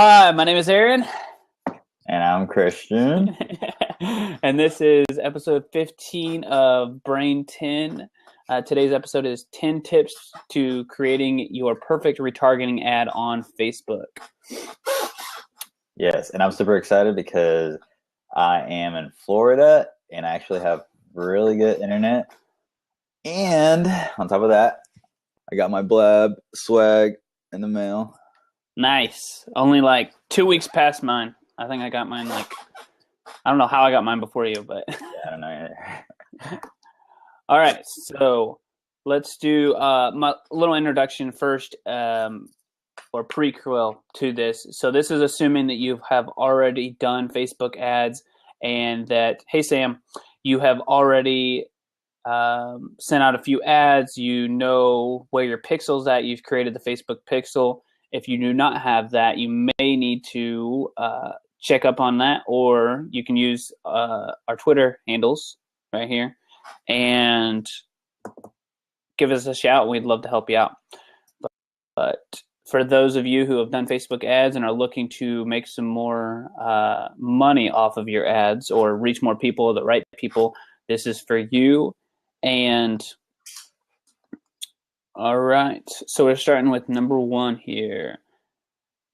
Hi, my name is Aaron. And I'm Christian. And this is episode 15 of Brain 10. Today's episode is 10 tips to creating your perfect retargeting ad on Facebook. Yes, and I'm super excited because I am in Florida and I actually have really good internet. And on top of that, I got my Blab swag in the mail. Nice. Only like 2 weeks past mine. I think I got mine I don't know how I got mine before you, but. Yeah, I don't know either. All right, so let's do my little introduction first, or prequel to this. So this is assuming that you have already done Facebook ads and that, hey, Sam, you have already sent out a few ads. You know where your pixel's at. You've created the Facebook pixel. If you do not have that, you may need to check up on that, or you can use our Twitter handles right here and give us a shout. We'd love to help you out. But for those of you who have done Facebook ads and are looking to make some more money off of your ads or reach more people, the right people, this is for you. And all right, so we're starting with number 1 here.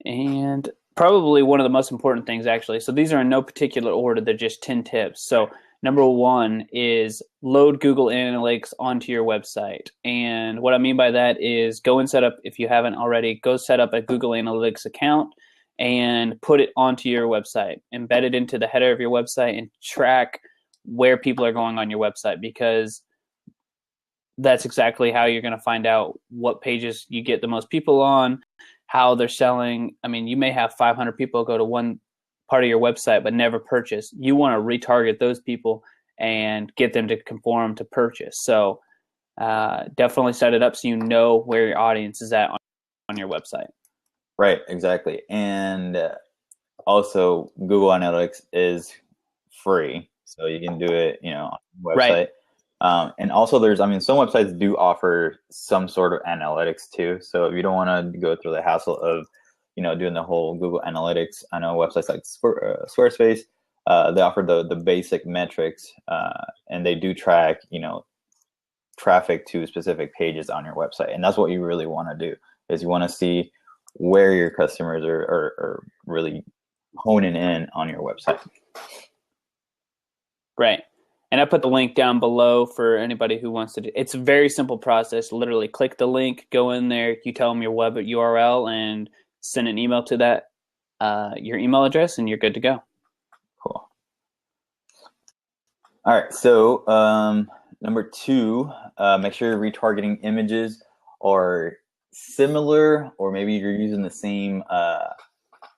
And probably one of the most important things, actually. So these are in no particular order. They're just 10 tips. So number 1 is load Google Analytics onto your website. And what I mean by that is go and set up, if you haven't already, go set up a Google Analytics account and put it onto your website. Embed it into the header of your website and track where people are going on your website, because that's exactly how you're going to find out what pages you get the most people on, how they're selling. I mean, you may have 500 people go to one part of your website but never purchase. You want to retarget those people and get them to conform to purchase. So definitely set it up so you know where your audience is at on your website. Right, exactly. And also, Google Analytics is free, so you can do it, on the website. Right. And also some websites do offer some sort of analytics too. So if you don't want to go through the hassle of, doing the whole Google Analytics, I know websites like Squarespace, they offer the basic metrics, and they do track, traffic to specific pages on your website. And that's what you really want to do, is you want to see where your customers are really honing in on your website. Right. And I put the link down below for anybody who wants to do. It's a very simple process. Literally click the link, go in there, you tell them your web URL, and send an email to that, your email address, and you're good to go. Cool. All right. So number 2, make sure your retargeting images are similar, or maybe you're using the same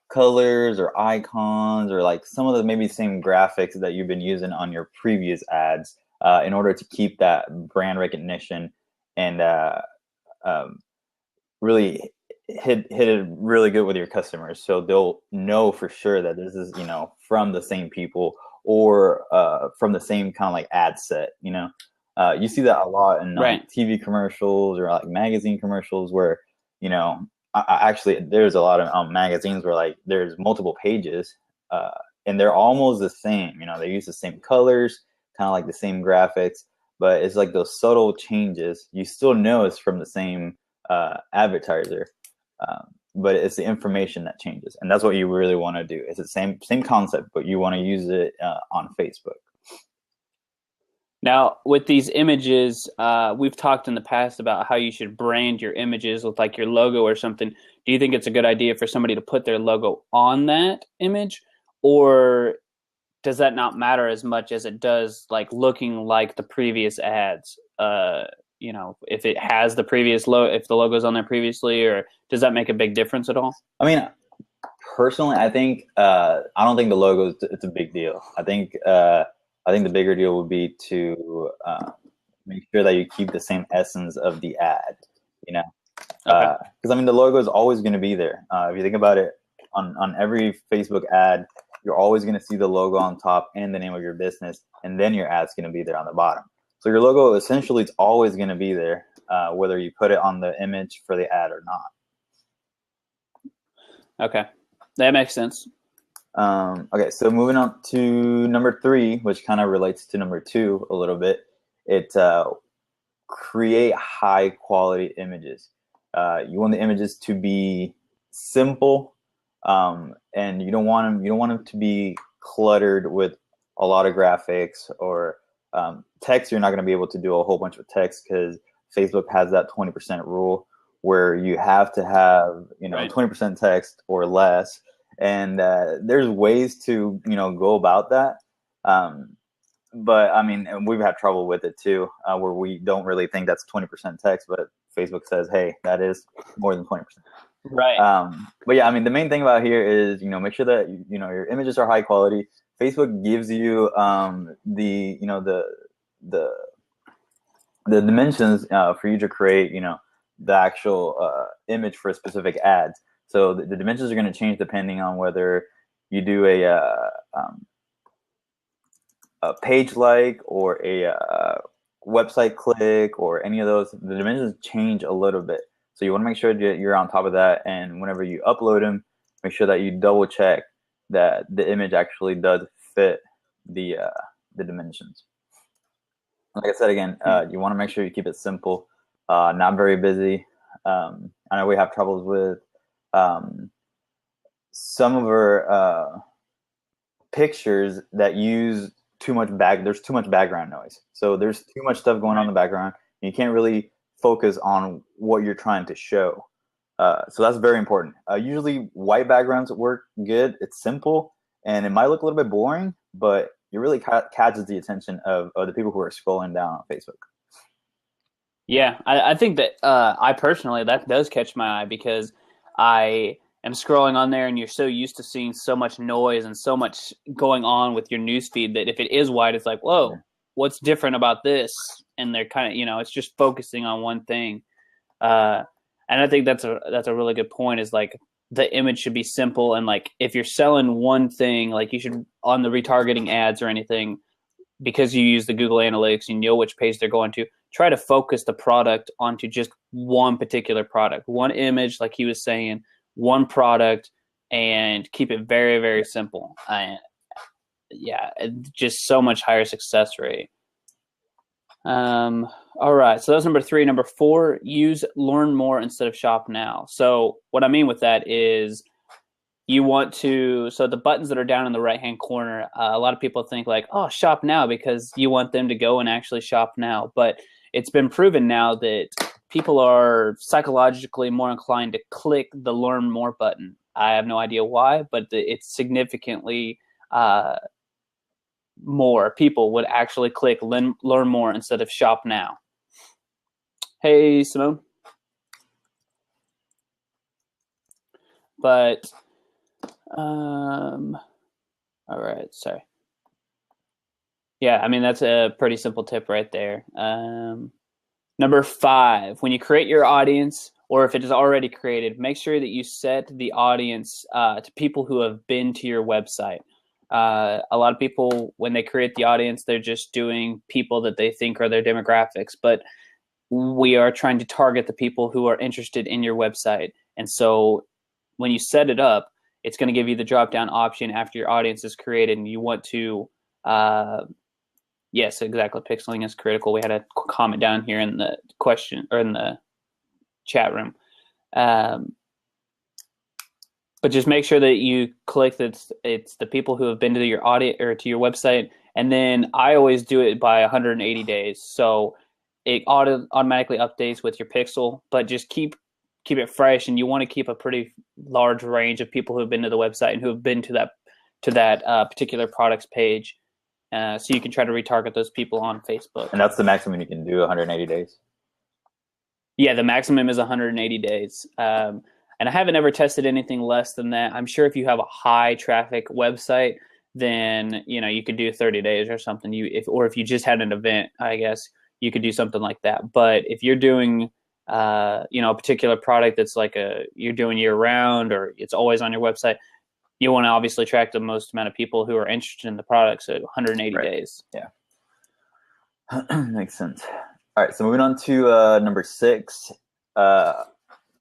colors or icons, or like some of the maybe same graphics that you've been using on your previous ads, in order to keep that brand recognition and really hit it really good with your customers, so they'll know for sure that this is from the same people, or from the same kind of like ad set. You see that a lot in Right. TV commercials or like magazine commercials where actually, there's a lot of magazines where like there's multiple pages, and they're almost the same. They use the same colors, kind of like the same graphics, but it's like those subtle changes. You still know it's from the same advertiser, but it's the information that changes, and that's what you really want to do. It's the same concept, but you want to use it on Facebook. Now, with these images, we've talked in the past about how you should brand your images with like your logo or something. Do you think it's a good idea for somebody to put their logo on that image, or does that not matter as much as it does like looking like the previous ads? If it has the previous logo, if the logo's on there previously, or does that make a big difference at all? I mean, personally, I think I don't think the logo it's a big deal. I think the bigger deal would be to make sure that you keep the same essence of the ad, Okay. Because the logo is always going to be there. If you think about it, on every Facebook ad, you're always going to see the logo on top and the name of your business, and then your ad's going to be there on the bottom. So your logo essentially is always going to be there, whether you put it on the image for the ad or not. Okay. That makes sense. Okay, so moving on to number 3, which kind of relates to number 2 a little bit. It create high quality images. You want the images to be simple, and you don't want them to be cluttered with a lot of graphics or text. You're not going to be able to do a whole bunch of text because Facebook has that 20% rule where you have to have 20% text or less. And there's ways to go about that. But I mean, and we've had trouble with it too, where we don't really think that's 20% text, but Facebook says, hey, that is more than 20%. Right. But yeah, I mean, the main thing about here is, make sure that, your images are high quality. Facebook gives you the dimensions for you to create, the actual image for a specific ad. So the dimensions are going to change depending on whether you do a page like or a website click or any of those. The dimensions change a little bit. So you want to make sure that you're on top of that. And whenever you upload them, make sure that you double check that the image actually does fit the dimensions. Like I said, again, you want to make sure you keep it simple, not very busy. I know we have troubles with some of our pictures that use there's too much background noise. So there's too much stuff going on in the background. And you can't really focus on what you're trying to show. So that's very important. Usually white backgrounds work good. It's simple and it might look a little bit boring, but it really catches the attention of the people who are scrolling down on Facebook. Yeah, I think that I personally, that does catch my eye because I am scrolling on there and you're so used to seeing so much noise and so much going on with your newsfeed that if it is white, it's like, whoa, what's different about this? And they're kind of, it's just focusing on one thing. And I think that's a really good point, is like the image should be simple. And like, if you're selling one thing, like you should, on the retargeting ads or anything, because you use the Google Analytics, you know which page they're going to, try to focus the product onto just one particular product, one image, like he was saying, one product, and keep it very, very simple. Yeah, just so much higher success rate. All right, so that's number 3. Number 4, use learn more instead of shop now. So what I mean with that is you want to, so the buttons that are down in the right-hand corner, a lot of people think like, oh, shop now, because you want them to go and actually shop now. But it's been proven now that people are psychologically more inclined to click the learn more button. I have no idea why, but it's significantly more people would actually click learn more instead of shop now. Hey, Simone. But all right, sorry. Yeah, I mean, that's a pretty simple tip right there. Number 5, when you create your audience, or if it is already created, make sure that you set the audience to people who have been to your website. A lot of people, when they create the audience, they're just doing people that they think are their demographics, but we are trying to target the people who are interested in your website. And so when you set it up, it's going to give you the drop-down option after your audience is created, and you want to, yes, exactly, pixeling is critical. We had a comment down here in the question, or in the chat room. But just make sure that you click that it's the people who have been to your audience or to your website. And then I always do it by 180 days. So it automatically updates with your pixel, but just keep it fresh. And you want to keep a pretty large range of people who have been to the website and who have been to that particular product's page. So you can try to retarget those people on Facebook. And that's the maximum you can do, 180 days? Yeah, the maximum is 180 days. And I haven't ever tested anything less than that. I'm sure if you have a high traffic website, then you could do 30 days or something. Or if you just had an event, I guess you could do something like that. But if you're doing a particular product that's like you're doing year round, or it's always on your website, you want to obviously track the most amount of people who are interested in the product. So 180 days. Yeah. Makes sense. All right, so moving on to number 6.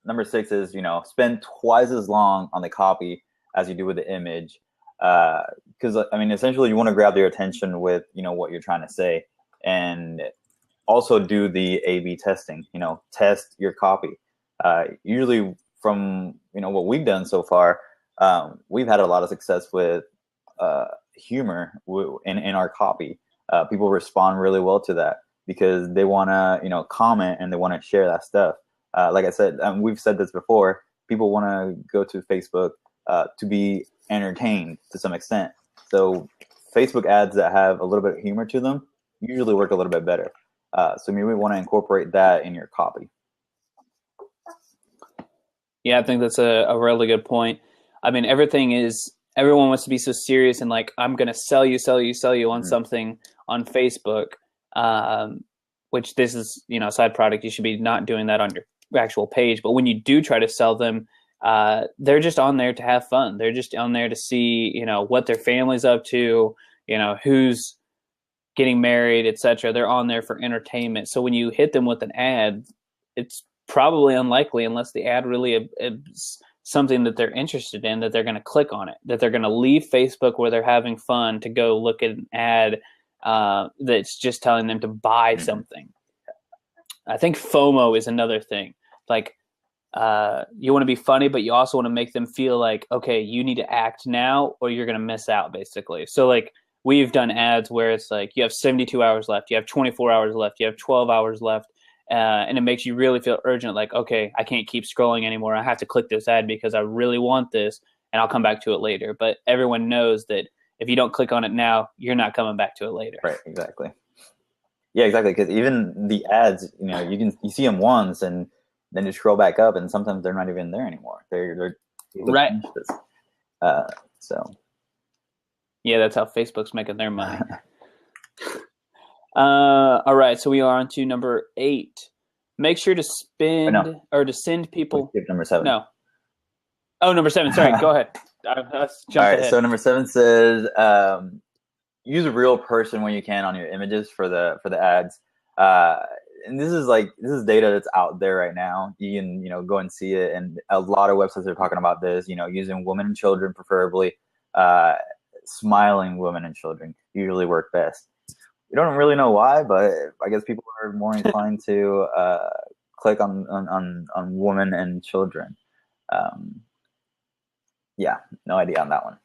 Number 6 is, spend twice as long on the copy as you do with the image. Because I mean, essentially, you want to grab their attention with what you're trying to say, and also do the A/B testing. Test your copy. Usually, from what we've done so far, we've had a lot of success with humor in our copy. People respond really well to that because they want to comment and they want to share that stuff. Like I said, we've said this before. People want to go to Facebook to be entertained to some extent. So Facebook ads that have a little bit of humor to them usually work a little bit better. So maybe we want to incorporate that in your copy. Yeah, I think that's a really good point. I mean, everyone wants to be so serious and like, I'm going to sell you on something on Facebook, which this is, a side product. You should be not doing that on your actual page. But when you do try to sell them, they're just on there to have fun. They're just on there to see, what their family's up to, who's getting married, etc. They're on there for entertainment. So when you hit them with an ad, it's probably unlikely, unless the ad really is something that they're interested in, that they're going to click on it, that they're going to leave Facebook where they're having fun to go look at an ad that's just telling them to buy something. I think FOMO is another thing. Like, you want to be funny, but you also want to make them feel like, okay, you need to act now or you're going to miss out, basically. So like, we've done ads where it's like, you have 72 hours left, you have 24 hours left, you have 12 hours left. And it makes you really feel urgent, like, okay, I can't keep scrolling anymore. I have to click this ad because I really want this, and I'll come back to it later. But everyone knows that if you don't click on it now, you're not coming back to it later. Right, exactly. Yeah, exactly. Because even the ads, you see them once, and then you scroll back up, and sometimes they're not even there anymore. They're right. So yeah, that's how Facebook's making their money. All right, so we are on to number 8. Make sure to to send people. Number 7. No. Oh, number 7. Sorry, go ahead. Let's jump ahead. So number 7 says use a real person when you can on your images for the ads. And this is data that's out there right now. You can go and see it, and a lot of websites are talking about this. Using women and children, preferably smiling women and children usually work best. We don't really know why, but I guess people are more inclined to click on women and children. Yeah, no idea on that one.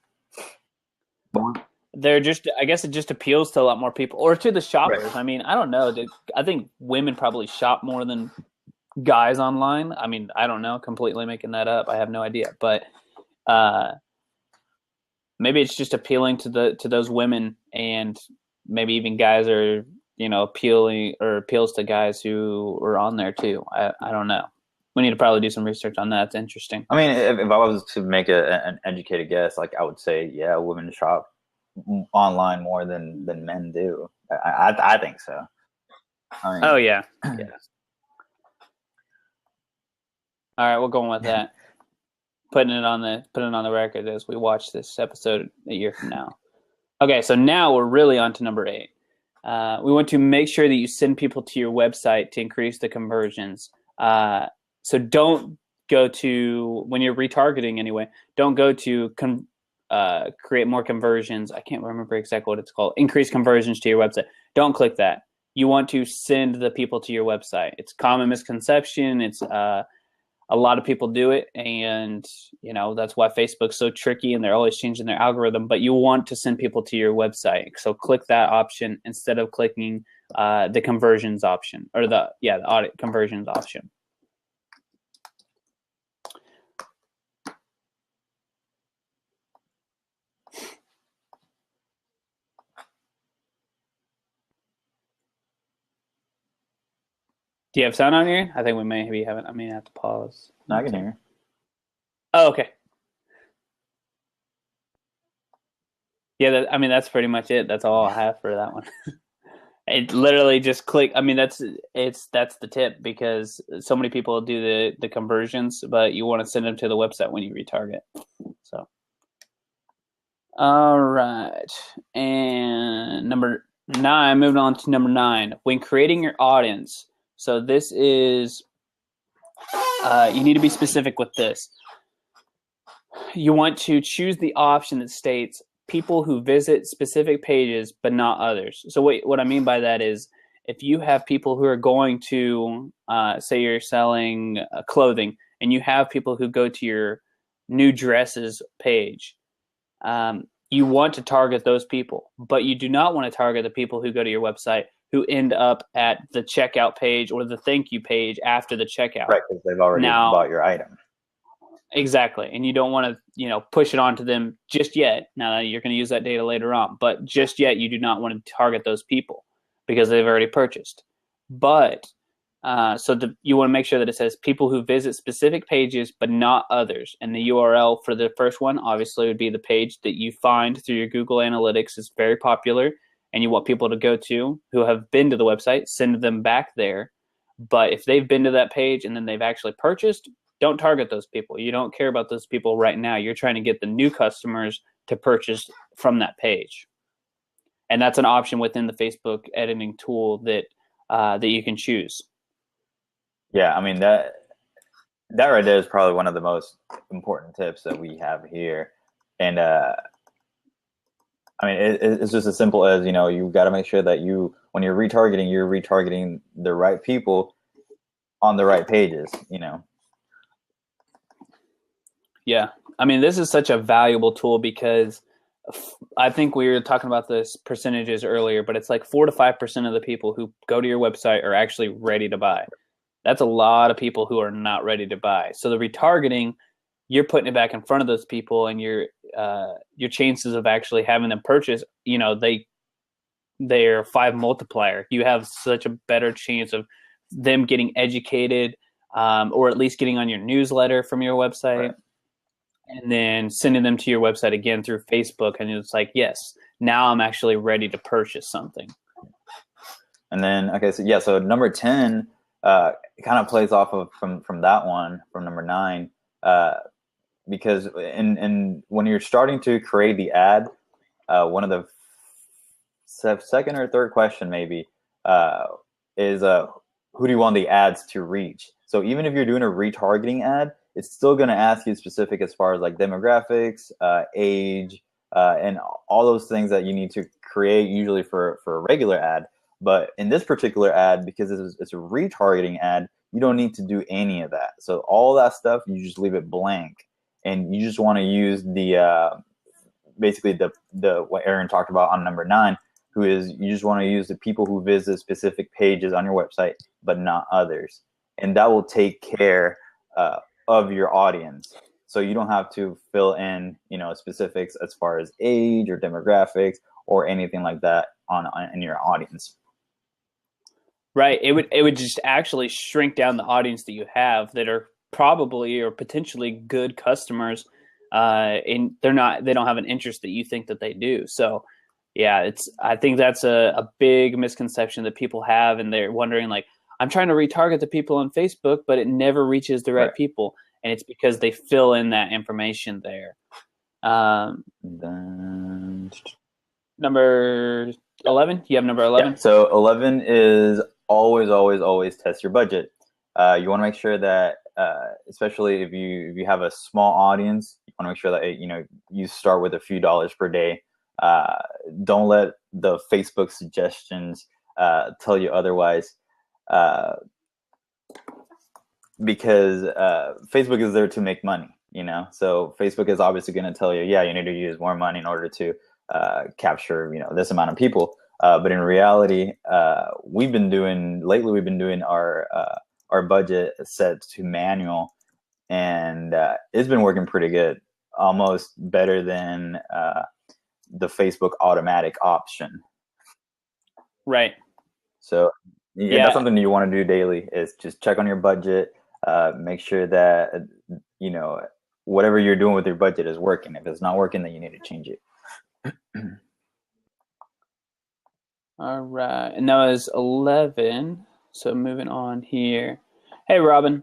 I guess it just appeals to a lot more people, or to the shoppers. Right. I mean, I don't know. I think women probably shop more than guys online. I mean, I don't know. Completely making that up. I have no idea, but maybe it's just appealing to those women, and maybe even guys are, appeals to guys who are on there too. I don't know. We need to probably do some research on that. It's interesting. I mean, if I was to make an educated guess, like I would say, yeah, women shop online more than men do. I think so. I mean, oh yeah. Yeah. All right, we'll go on with that. Putting it on the record as we watch this episode a year from now. Okay, so now we're really on to number 8. We want to make sure that you send people to your website to increase the conversions. So don't go to, when you're retargeting anyway, don't go to create more conversions. I can't remember exactly what it's called. Increase conversions to your website. Don't click that. You want to send the people to your website. It's a common misconception. It's a lot of people do it, and that's why Facebook's so tricky, and they're always changing their algorithm. But you want to send people to your website, so click that option instead of clicking the conversions option, or the audit conversions option. Do you have sound on here? I think we maybe haven't. I may have to pause. No, I can hear. Oh, okay. Yeah, that's pretty much it. That's all I have for that one. It literally just click. I mean, that's the tip, because so many people do the conversions, but you want to send them to the website when you retarget. So, all right, and number 9. Moving on to number 9. When creating your audience. So this is, you need to be specific with this. You want to choose the option that states people who visit specific pages but not others. So what I mean by that is if you have people who are going to, say you're selling clothing, and you have people who go to your new dresses page, you want to target those people, but you do not want to target the people who go to your website who end up at the checkout page or the thank you page after the checkout. Right, because they've already bought your item. Exactly. And you don't want to, push it onto them just yet. Now you're going to use that data later on, but just yet you do not want to target those people because they've already purchased. But you want to make sure that it says people who visit specific pages but not others. And the URL for the first one obviously would be the page that you find through your Google Analytics. It's very popular, and you want people to go to who have been to the website, send them back there. But if they've been to that page and then they've actually purchased, don't target those people. You don't care about those people right now. You're trying to get the new customers to purchase from that page. And that's an option within the Facebook editing tool that you can choose. Yeah, I mean, that right there is probably one of the most important tips that we have here. And I mean, it's just as simple as, you've got to make sure that when you're retargeting the right people on the right pages, Yeah. I mean, this is such a valuable tool because I think we were talking about this percentages earlier, but it's like 4 to 5% of the people who go to your website are actually ready to buy. That's a lot of people who are not ready to buy. So the retargeting, you're putting it back in front of those people, and your chances of actually having them purchase, they're 5 multiplier. You have such a better chance of them getting educated, or at least getting on your newsletter from your website. Right. And then sending them to your website again through Facebook. And it's like, yes, now I'm actually ready to purchase something. And then, okay, so number 10 kind of plays off of from that one, from number 9, because when you're starting to create the ad, one of the second or third question maybe is who do you want the ads to reach? So even if you're doing a retargeting ad, it's still going to ask you specific as far as like demographics, age, and all those things that you need to create usually for a regular ad. But in this particular ad, because it's a retargeting ad, you don't need to do any of that. So all that stuff, you just leave it blank, and you just want to use the basically the what Aaron talked about on number 9, who is you just want to use the people who visit specific pages on your website, but not others, and that will take care of your audience. So you don't have to fill in, specifics as far as age or demographics or anything like that in your audience. Right. It would just actually shrink down the audience that you have that are probably or potentially good customers, and they don't have an interest that you think that they do. So yeah, I think that's a big misconception that people have, and they're wondering like, I'm trying to retarget the people on Facebook, but it never reaches the right people. And it's because they fill in that information there. Number 11? You have number 11? Yeah, so 11 is always test your budget. You want to make sure that, especially if you have a small audience, you want to make sure that you start with a few dollars per day. Don't let the Facebook suggestions tell you otherwise. Because Facebook is there to make money, so Facebook is obviously going to tell you, yeah, you need to use more money in order to capture, this amount of people. But in reality, we've been doing our budget set to manual, and it's been working pretty good, almost better than the Facebook automatic option. Right. So yeah, that's something you want to do daily, is just check on your budget. Make sure that whatever you're doing with your budget is working. If it's not working, then you need to change it. All right, and that was 11. So moving on here. Hey, Robin.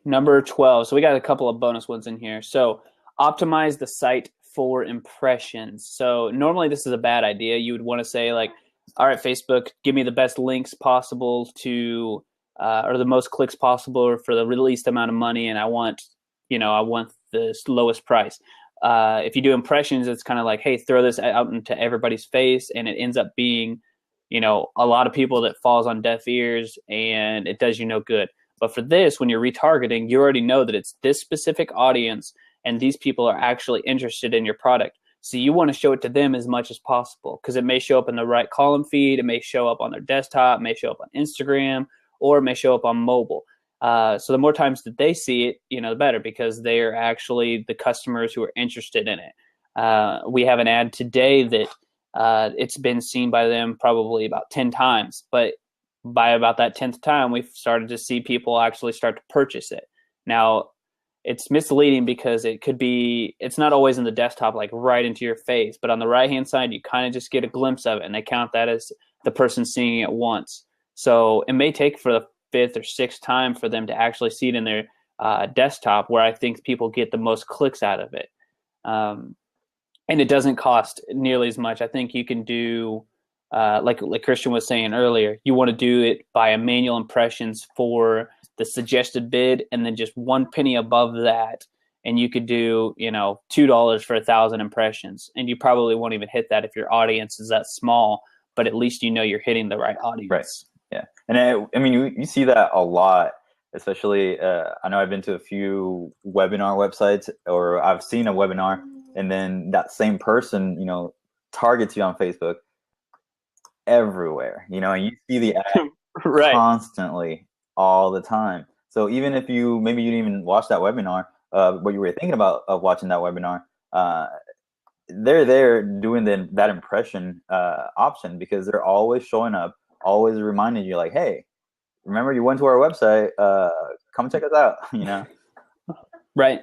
Number 12. So we got a couple of bonus ones in here. So optimize the site for impressions. So normally this is a bad idea. You would want to say like, all right, Facebook, give me the best links possible to or the most clicks possible or for the least amount of money, and I want the lowest price. If you do impressions, it's kind of like, hey, throw this out into everybody's face, and it ends up being, a lot of people that falls on deaf ears, and it does you no good. But for this, when you're retargeting, you already know that it's this specific audience, and these people are actually interested in your product. So you want to show it to them as much as possible, because it may show up in the right column feed, it may show up on their desktop, it may show up on Instagram, or it may show up on mobile. So the more times that they see it, the better, because they are actually the customers who are interested in it. We have an ad today that it's been seen by them probably about 10 times, but by about that 10th time, we've started to see people actually start to purchase it. Now, it's misleading because it's not always in the desktop, like right into your face, but on the right-hand side, you kind of just get a glimpse of it, and they count that as the person seeing it once. So it may take for the 5th or 6th time for them to actually see it in their desktop, where I think people get the most clicks out of it. And it doesn't cost nearly as much. I think you can do, like Christian was saying earlier, you want to do it by a manual impressions for the suggested bid, and then just 1 penny above that, and you could do, $2 for 1,000 impressions, and you probably won't even hit that if your audience is that small, but at least you're hitting the right audience. Right. Yeah. And you see that a lot, especially, I know I've been to a few webinar websites, or I've seen a webinar, and then that same person, targets you on Facebook everywhere, and you see the ad right. constantly all the time. So even if maybe you didn't even watch that webinar, but you were thinking about watching that webinar, they're there doing that impression option, because they're always showing up, always reminding you, like, hey, remember you went to our website, come check us out. Right.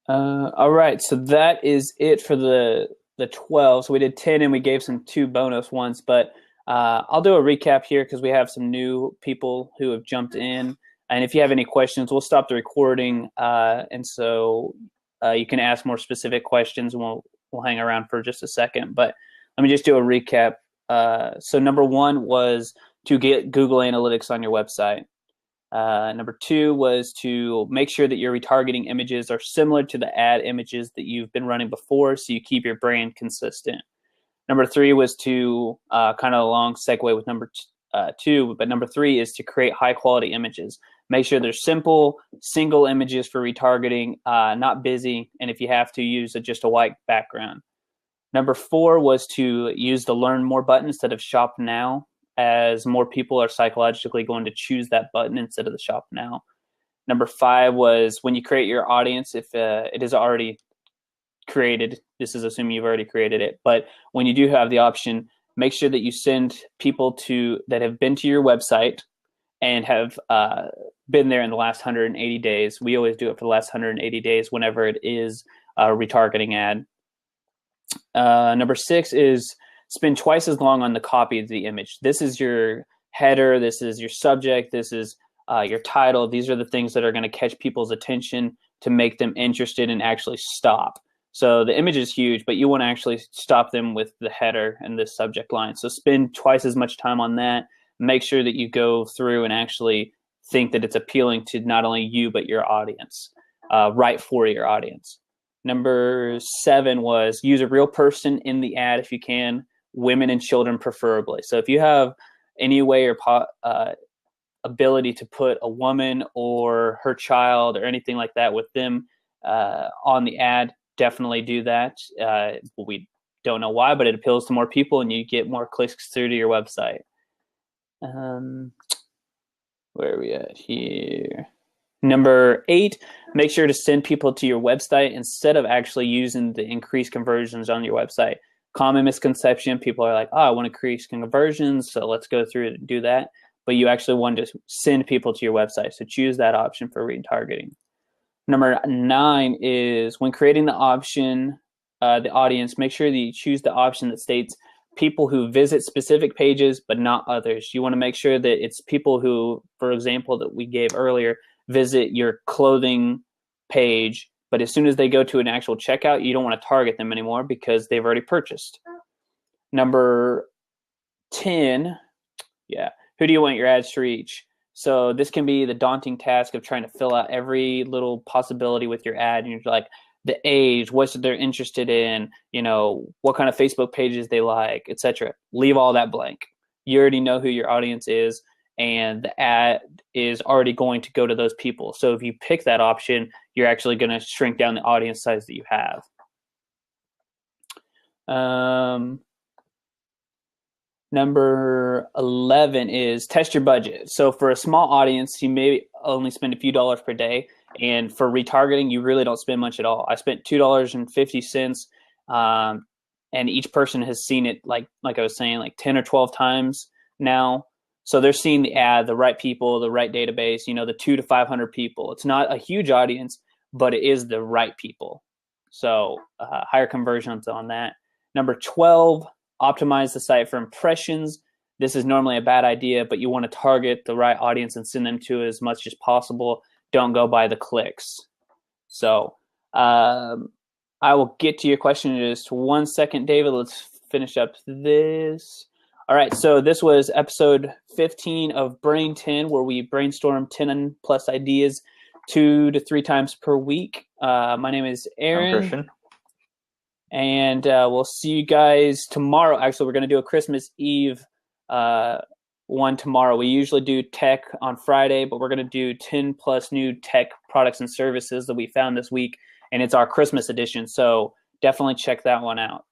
All right, so that is it for the 12. So we did 10, and we gave some 2 bonus ones, but I'll do a recap here because we have some new people who have jumped in. And if you have any questions, we'll stop the recording, and so you can ask more specific questions, and we'll hang around for just a second. But let me just do a recap. So number 1 was to get Google Analytics on your website. Number 2 was to make sure that your retargeting images are similar to the ad images that you've been running before, so you keep your brand consistent. Number 3 was to kind of a long segue with number 2, but number 3 is to create high quality images. Make sure they're simple, single images for retargeting, not busy, and if you have to, use just a white background. Number 4 was to use the Learn More button instead of Shop Now, as more people are psychologically going to choose that button instead of the Shop Now. Number 5 was when you create your audience, if it is already created, this is assuming you've already created it, but when you do have the option, make sure that you send people that have been to your website and have been there in the last 180 days. We always do it for the last 180 days whenever it is a retargeting ad. Number 6 is spend twice as long on the copy of the image. This is your header, this is your subject, this is your title. These are the things that are going to catch people's attention to make them interested and actually stop. So the image is huge, but you want to actually stop them with the header and the subject line. So spend twice as much time on that. Make sure that you go through and actually think that it's appealing to not only you, but your audience, right for your audience. Number 7 was use a real person in the ad if you can, women and children preferably. So if you have any way or ability to put a woman or her child or anything like that with them on the ad, definitely do that. We don't know why, but it appeals to more people and you get more clicks through to your website. Where are we at here? Number 8, make sure to send people to your website instead of actually using the increased conversions on your website. Common misconception, people are like, oh, I want to increase conversions, so let's go through it and do that. But you actually want to send people to your website, so choose that option for retargeting. Number 9 is when creating the option, the audience, make sure that you choose the option that states people who visit specific pages but not others. You want to make sure that it's people who, for example, that we gave earlier, visit your clothing page, but as soon as they go to an actual checkout, you don't want to target them anymore because they've already purchased. Number 10, who do you want your ads to reach? So this can be the daunting task of trying to fill out every little possibility with your ad. And you're like, the age, what they're interested in, what kind of Facebook pages they like, etc. Leave all that blank. You already know who your audience is, and the ad is already going to go to those people. So if you pick that option, you're actually going to shrink down the audience size that you have. Number 11 is test your budget. So for a small audience, you may only spend a few dollars per day. And for retargeting, you really don't spend much at all. I spent $2.50, and each person has seen it, like I was saying, like 10 or 12 times now. So they're seeing the ad, the right people, the right database, the 200 to 500 people. It's not a huge audience, but it is the right people. So higher conversions on that. Number 12, optimize the site for impressions. This is normally a bad idea, but you want to target the right audience and send them to as much as possible. Don't go by the clicks. So I will get to your question in just 1 second, David. Let's finish up this. All right, so this was episode 15 of Brain 10, where we brainstorm 10 plus ideas 2 to 3 times per week. My name is Aaron. I'm Christian. And we'll see you guys tomorrow. Actually, we're going to do a Christmas Eve one tomorrow. We usually do tech on Friday, but we're going to do 10 plus new tech products and services that we found this week. And it's our Christmas edition. So definitely check that one out.